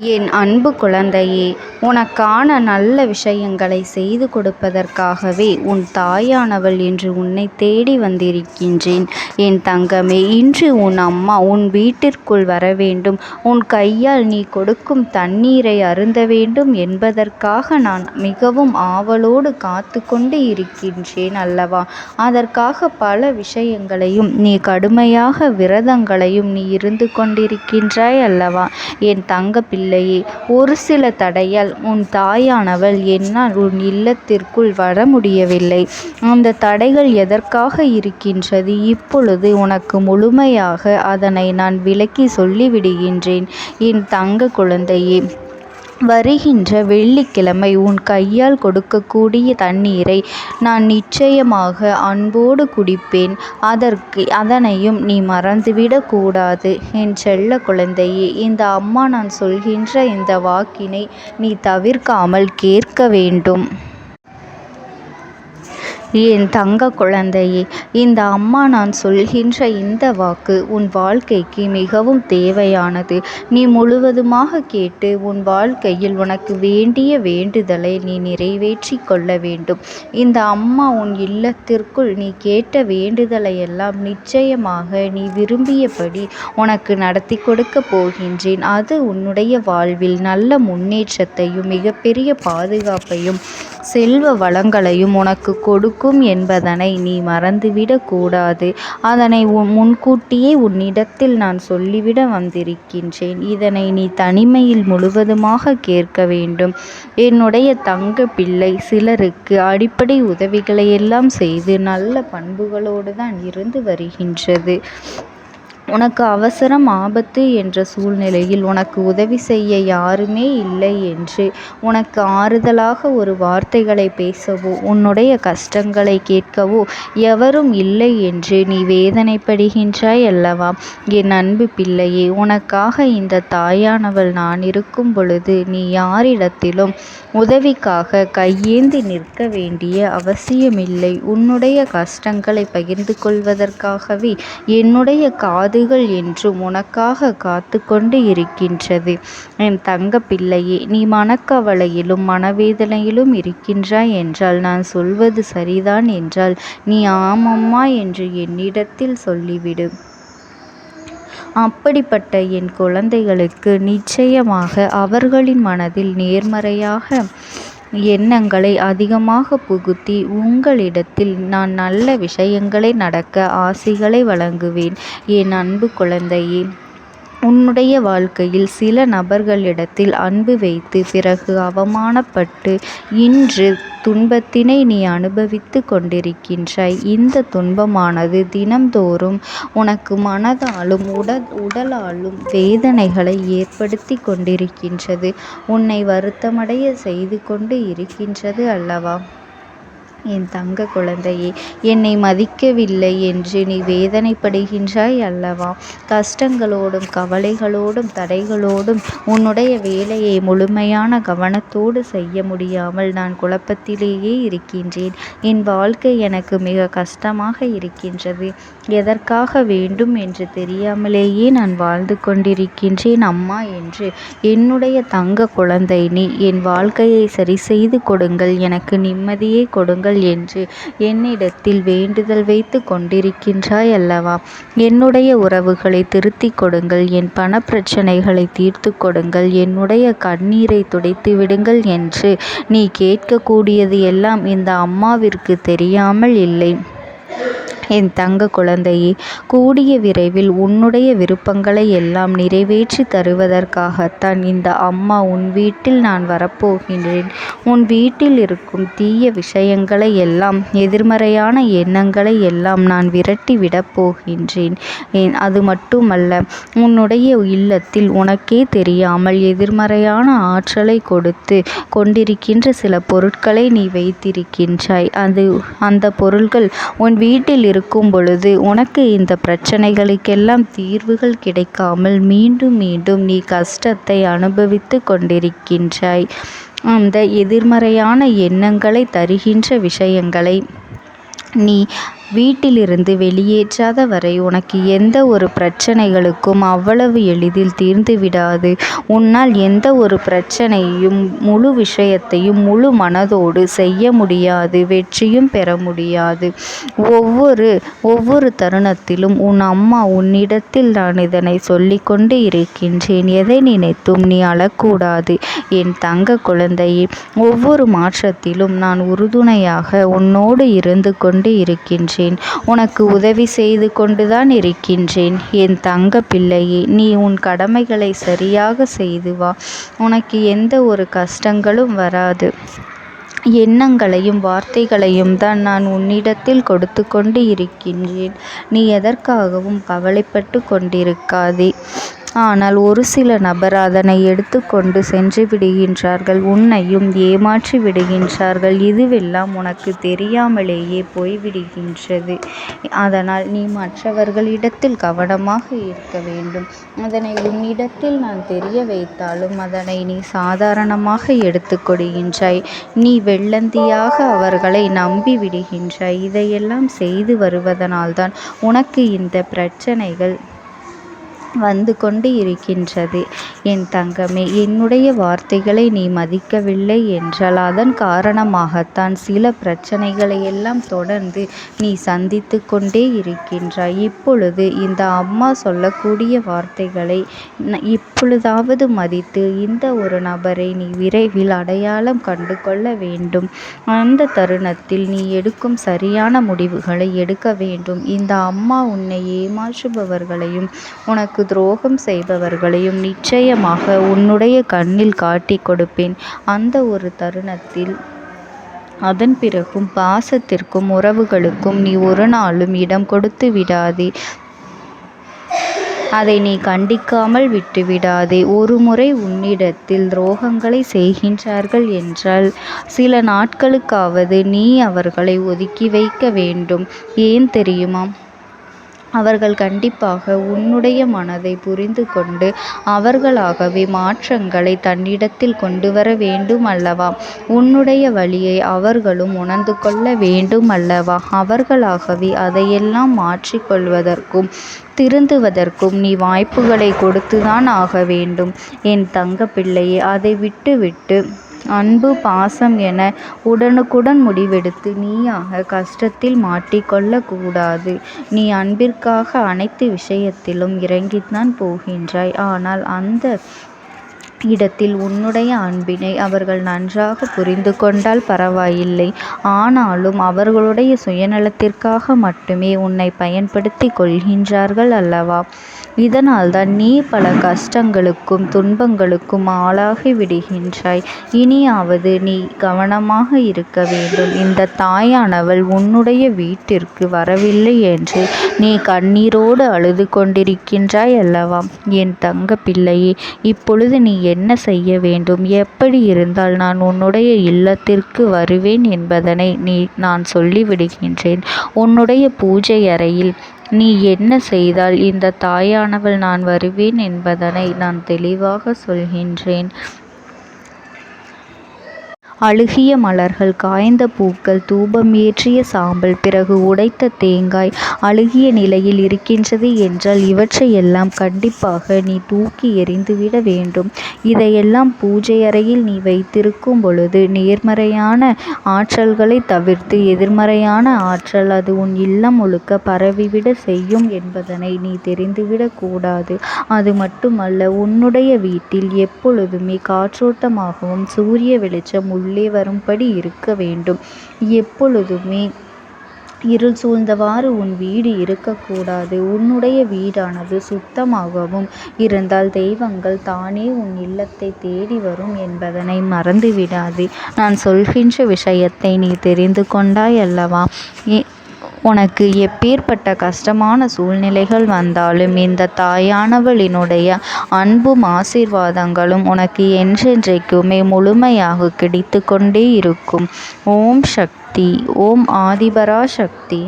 என் அன்பு குழந்தையே, உனக்கான நல்ல விஷயங்களை செய்து கொடுப்பதற்காகவே உன் தாயானவள் இன்று உன்னை தேடி வந்திருக்கின்றேன். என் தங்கமே, இன்று உன் அம்மா உன் வீட்டிற்குள் வரவேண்டும், உன் கையால் நீ கொடுக்கும் தண்ணீரை அருந்த வேண்டும் என்பதற்காக நான் மிகவும் ஆவலோடு காத்து கொண்டு இருக்கின்றேன் அல்லவா? அதற்காக பல விஷயங்களையும் நீ கடுமையாக விரதங்களையும் நீ இருந்து கொண்டிருக்கின்றாய் அல்லவா? என் தங்க பிள்ளையே, ஒரு சில தடையால் உன் தாயானவள் என்னால் உன் இல்லத்திற்குள் வர முடியவில்லை. அந்த தடைகள் எதற்காக இருக்கின்றது? இப்பொழுது உனக்கு முழுமையாக அதனை நான் விளக்கி சொல்லிவிடுகின்றேன். என் தங்க குழந்தையே, வருகின்ற வெள்ளிக்கிழமை உன் கையால் கொடுக்கக்கூடிய தண்ணீரை நான் நிச்சயமாக அன்போடு குடிப்பேன். அதனையும் நீ மறந்துவிடக் கூடாது. என் செல்ல குழந்தையே, இந்த அம்மா நான் சொல்கின்ற இந்த வாக்கினை நீ தவிர்க்காமல் கேட்க வேண்டும். என் தங்க குழந்தையே, இந்த அம்மா நான் சொல்கின்ற இந்த வாக்கு உன் வாழ்க்கைக்கு மிகவும் தேவையானது. நீ முழுவதுமாக கேட்டு உன் வாழ்க்கையில் உனக்கு வேண்டிய வேண்டுதலை நீ நிறைவேற்றி கொள்ள வேண்டும். இந்த அம்மா உன் இல்லத்திற்குள் நீ கேட்ட வேண்டுதலை எல்லாம் நிச்சயமாக நீ விரும்பியபடி உனக்கு நடத்தி கொடுக்க போகின்றேன். அது உன்னுடைய வாழ்வில் நல்ல முன்னேற்றத்தையும் மிகப்பெரிய பாதுகாப்பையும் செல்வ வளங்களையும் உனக்கு கொடுக்கும் என்பதனை நீ மறந்துவிடக் கூடாது. அதனை முன்கூட்டியே உன்னிடத்தில் நான் சொல்லிவிட வந்திருக்கின்றேன். இதனை நீ தனிமையில் முழுவதுமாக கேட்க வேண்டும். என்னுடைய தங்க பிள்ளை சிலருக்கு அடிப்படை உதவிகளை எல்லாம் செய்து நல்ல பண்புகளோடு தான் இருந்து வருகின்றது. உனக்கு அவசரம் ஆபத்து என்ற சூழ்நிலையில் உனக்கு உதவி செய்ய யாருமே இல்லை என்று உனக்கு ஆறுதலாக ஒரு வார்த்தைகளை பேசவோ உன்னுடைய கஷ்டங்களை கேட்கவோ எவரும் இல்லை என்று நீ வேதனைப்படுகின்றாய் அல்லவா? என் அன்பு பிள்ளையே, உனக்காக இந்த தாயானவள் நான் இருக்கும் பொழுது நீ யாரிடத்திலும் உதவிக்காக கையேந்தி நிற்க வேண்டிய அவசியமில்லை. உன்னுடைய கஷ்டங்களை பகிர்ந்து கொள்வதற்காகவே என்னுடைய காதுகள் என்றும் உனக்காக காத்து கொண்டு இருக்கின்றது. என் தங்க பிள்ளையே, நீ மனக்கவலையிலும் மனவேதனையிலும் இருக்கின்றாய் என்றால் நான் சொல்வது சரிதான் என்றால் நீ ஆமம்மா என்று என்னிடத்தில் சொல்லிவிடு. அப்படிப்பட்ட என் குழந்தைகளுக்கு நிச்சயமாக அவர்களின் மனதில் நேர்மறையாக எண்ணங்களை அதிகமாக புகுத்தி உங்களிடத்தில் நான் நல்ல விஷயங்களை நடக்க ஆசிகளை வழங்குவேன். என் அன்பு குழந்தையே, உன்னுடைய வாழ்க்கையில் சில நபர்களிடத்தில் அன்பு வைத்து பிறகு அவமானப்பட்டு இன்று துன்பத்தினை நீ அனுபவித்து கொண்டிருக்கின்றாய். இந்த துன்பமானது தினம்தோறும் உனக்கு மனதாலும் உடலாலும் வேதனைகளை ஏற்படுத்தி கொண்டிருக்கின்றது. உன்னை வருத்தமடைய செய்து கொண்டு இருக்கின்றது அல்லவா? என் தங்க குழந்தையே, என்னை மதிக்கவில்லை என்று நீ வேதனைப்படுகின்றாய் அல்லவா? கஷ்டங்களோடும் கவலைகளோடும் தடைகளோடும் உன்னுடைய வேலையை முழுமையான கவனத்தோடு செய்ய முடியாமல் நான் குழப்பத்திலேயே இருக்கின்றேன். என் வாழ்க்கை எனக்கு மிக கஷ்டமாக இருக்கின்றது. எதற்காக வேண்டும் என்று தெரியாமலேயே நான் வாழ்ந்து கொண்டிருக்கின்றேன் அம்மா என்று என்னுடைய தங்க குழந்தை நீ என் வாழ்க்கையை சரி செய்து கொடுங்கள், எனக்கு நிம்மதியை கொடுங்கள் என்று என்னிடத்தில் வேண்டுதல் வைத்து கொண்டிருக்கின்றாய் அல்லவா? என்னுடைய உறவுகளை திருத்தி கொடுங்கள், என் பண பிரச்சனைகளை தீர்த்து கொடுங்கள், என்னுடைய கண்ணீரை துடைத்து விடுங்கள் என்று நீ கேட்கக்கூடியது எல்லாம் இந்த அம்மாவிற்கு தெரியாமல் இல்லை. என் தங்க குழந்தையே, கூடிய விரைவில் உன்னுடைய விருப்பங்களை எல்லாம் நிறைவேற்றி தருவதற்காகத்தான் இந்த அம்மா உன் வீட்டில் நான் வரப்போகின்றேன். உன் வீட்டில் இருக்கும் தீய விஷயங்களை எல்லாம் எதிர்மறையான எண்ணங்களை எல்லாம் நான் விரட்டி விடப் போகின்றேன். அது மட்டுமல்ல, உன்னுடைய இல்லத்தில் உனக்கே தெரியாமல் எதிர்மறையான ஆற்றலை கொடுத்து கொண்டிருக்கின்ற சில பொருட்களை நீ வைத்திருக்கின்றாய். அந்த பொருள்கள் உன் வீட்டில் இருக்கும் பொழுது உனக்கு இந்த பிரச்சனைகளுக்கெல்லாம் தீர்வுகள் கிடைக்காமல் மீண்டும் மீண்டும் நீ கஷ்டத்தை அனுபவித்து கொண்டிருக்கின்றாய். அந்த எதிர்மறையான எண்ணங்களை தருகின்ற விஷயங்களை நீ வீட்டிலிருந்து வெளியேற்றாத வரை உனக்கு எந்த ஒரு பிரச்சனைகளுக்கும் அவ்வளவு எளிதில் தீர்ந்து விடாது. உன்னால் எந்த ஒரு பிரச்சனையையும் முழு விஷயத்தையும் முழு மனதோடு செய்ய முடியாது, வெற்றியும் பெற முடியாது. ஒவ்வொரு தருணத்திலும் உன் அம்மா உன்னிடத்தில் நான் இதனை சொல்லிக் கொண்டு இருக்கின்றேன். எதை நினைத்தும் நீ அழக்கூடாது என் தங்க குழந்தையே. ஒவ்வொரு மாற்றத்திலும் நான் உறுதுணையாக உன்னோடு இருந்து கொண்டு இருக்கின்றேன். உனக்கு உதவி செய்து கொண்டுதான் இருக்கின்றேன் என் தங்க பிள்ளையே. நீ உன் கடமைகளை சரியாக செய்து வா. உனக்கு எந்த ஒரு கஷ்டங்களும் வராது. எண்ணங்களையும் வார்த்தைகளையும் தான் நான் உன்னிடத்தில் கொடுத்து கொண்டு இருக்கின்றேன். நீ எதற்காகவும் கவலைப்பட்டு கொண்டிருக்காதே. ஆனால் ஒரு சில நபர் அதனை எடுத்து கொண்டு சென்று விடுகின்றார்கள், உன்னையும் ஏமாற்றி விடுகின்றார்கள். இதுவெல்லாம் உனக்கு தெரியாமலேயே போய்விடுகின்றது. அதனால் நீ மற்றவர்களிடத்தில் கவனமாக இருக்க வேண்டும். அதனை உன்னிடத்தில் நான் தெரிய வைத்தாலும் அதனை நீ சாதாரணமாக எடுத்து கொள்கின்றாய். நீ வெள்ளந்தியாக அவர்களை நம்பி விடுகின்றாய். இதையெல்லாம் செய்து வருவதனால்தான் உனக்கு இந்த பிரச்சனைகள் வந்து கொண்டு இருக்கின்றது என் தங்கமே. என்னுடைய வார்த்தைகளை நீ மதிக்கவில்லை என்றால் அதன் காரணமாகத்தான் சில பிரச்சனைகளை எல்லாம் தொடர்ந்து நீ சந்தித்து கொண்டே இருக்கின்றாய். இப்பொழுது இந்த அம்மா சொல்லக்கூடிய வார்த்தைகளை இப்பொழுதாவது மதித்து இந்த ஒரு நபரை நீ விரைவில் அடையாளம் கண்டு கொள்ள வேண்டும். அந்த தருணத்தில் நீ எடுக்கும் சரியான முடிவுகளை எடுக்க வேண்டும். இந்த அம்மா உன்னை ஏமாற்றுபவர்களையும் உனக்கு துரோகம் செய்பவர்களையும் நிச்சயமாக உன்னுடைய கண்ணில் காட்டி கொடுப்பேன். அந்த ஒரு தருணத்தில் அதன் பிறகும் பாசத்திற்கும் உறவுகளுக்கும் நீ ஒரு நாளும் இடம் கொடுத்து விடாதே. அதை நீ கண்டிக்காமல் விட்டுவிடாதே. ஒரு முறை உன்னிடத்தில் துரோகங்களை செய்கின்றார்கள் என்றால் சில நாட்களுக்காவது நீ அவர்களை ஒதுக்கி வைக்க வேண்டும். ஏன் தெரியுமா? அவர்கள் கண்டிப்பாக உன்னுடைய மனதை புரிந்து கொண்டு அவர்களாகவே மாற்றங்களை தன்னிடத்தில் கொண்டு வர வேண்டும் அல்லவா? உன்னுடைய வழியை அவர்களும் உணர்ந்து கொள்ள வேண்டும் அல்லவா? அவர்களாகவே அதையெல்லாம் மாற்றிக்கொள்வதற்கும் திருந்துவதற்கும் நீ வாய்ப்புகளை கொடுத்துதான் ஆக வேண்டும் என் தங்க பிள்ளையே. அதை விட்டு அன்பு பாசம் என உடனுக்குடன் முடிவெடுத்து நீயாக கஷ்டத்தில் மாட்டிக்கொள்ள கூடாது. நீ அன்பிற்காக அனைத்து விஷயத்திலும் இறங்கித்தான் போகின்றாய். ஆனால் அந்த இடத்தில் உன்னுடைய அன்பினை அவர்கள் நன்றாக புரிந்து கொண்டால் பரவாயில்லை. ஆனாலும் அவர்களுடைய சுயநலத்திற்காக மட்டுமே உன்னை பயன்படுத்தி கொள்கின்றார்கள் அல்லவா? இதனால்தான் நீ பல கஷ்டங்களுக்கும் துன்பங்களுக்கும் ஆளாகி விடுகின்றாய். இனியாவது நீ கவனமாக இருக்க வேண்டும். இந்த தாயானவள் உன்னுடைய வீட்டிற்கு வரவில்லை என்று நீ கண்ணீரோடு அழுது கொண்டிருக்கின்றாய் அல்லவா என் தங்க பிள்ளையே. இப்பொழுது நீ என்ன செய்ய வேண்டும், எப்படி இருந்தால் நான் உன்னுடைய இல்லத்திற்கு வருவேன் என்பதனை நான் சொல்லிவிடுகின்றேன். உன்னுடைய பூஜை அறையில் நீ என்ன செய்தால் இந்த தாயானவள் நான் வருவேன் என்பதனை நான் தெளிவாக சொல்கின்றேன். அழுகிய மலர்கள், காய்ந்த பூக்கள், தூபம் ஏற்றிய சாம்பல், பிறகு உடைத்த தேங்காய் அழுகிய நிலையில் இருக்கின்றது என்றால் இவற்றையெல்லாம் கண்டிப்பாக நீ தூக்கி எறிந்துவிட வேண்டும். இதையெல்லாம் பூஜை அறையில் நீ வைத்திருக்கும் பொழுது நேர்மறையான ஆற்றல்களை தவிர்த்து எதிர்மறையான ஆற்றல் அது உன் இல்லம் முழுக்க பரவிவிட செய்யும் என்பதனை நீ தெரிந்துவிடக் கூடாது. அது மட்டுமல்ல, உன்னுடைய வீட்டில் எப்பொழுதுமே காற்றோட்டமாகவும் சூரிய வெளிச்சம் உள்ளே வரும்படி இருக்க வேண்டும். எப்பொழுதுமே இருள் சூழ்ந்தவாறு உன் வீடு இருக்கக்கூடாது. உன்னுடைய வீடானது சுத்தமாகவும் இருந்தால் தெய்வங்கள் தானே உன் இல்லத்தை தேடி வரும் என்பதனை மறந்துவிடாது. நான் சொல்கின்ற விஷயத்தை நீ தெரிந்து கொண்டாய் அல்லவா? உனக்கு எப்பேற்பட்ட கஷ்டமான சூழ்நிலைகள் வந்தாலும் இந்த தாயானவளினுடைய அன்பும் ஆசீர்வாதங்களும் உனக்கு என்றென்றைக்குமே முழுமையாக கிடைத்து கொண்டே இருக்கும். ஓம் சக்தி. ஓம் ஆதிபரா சக்தி.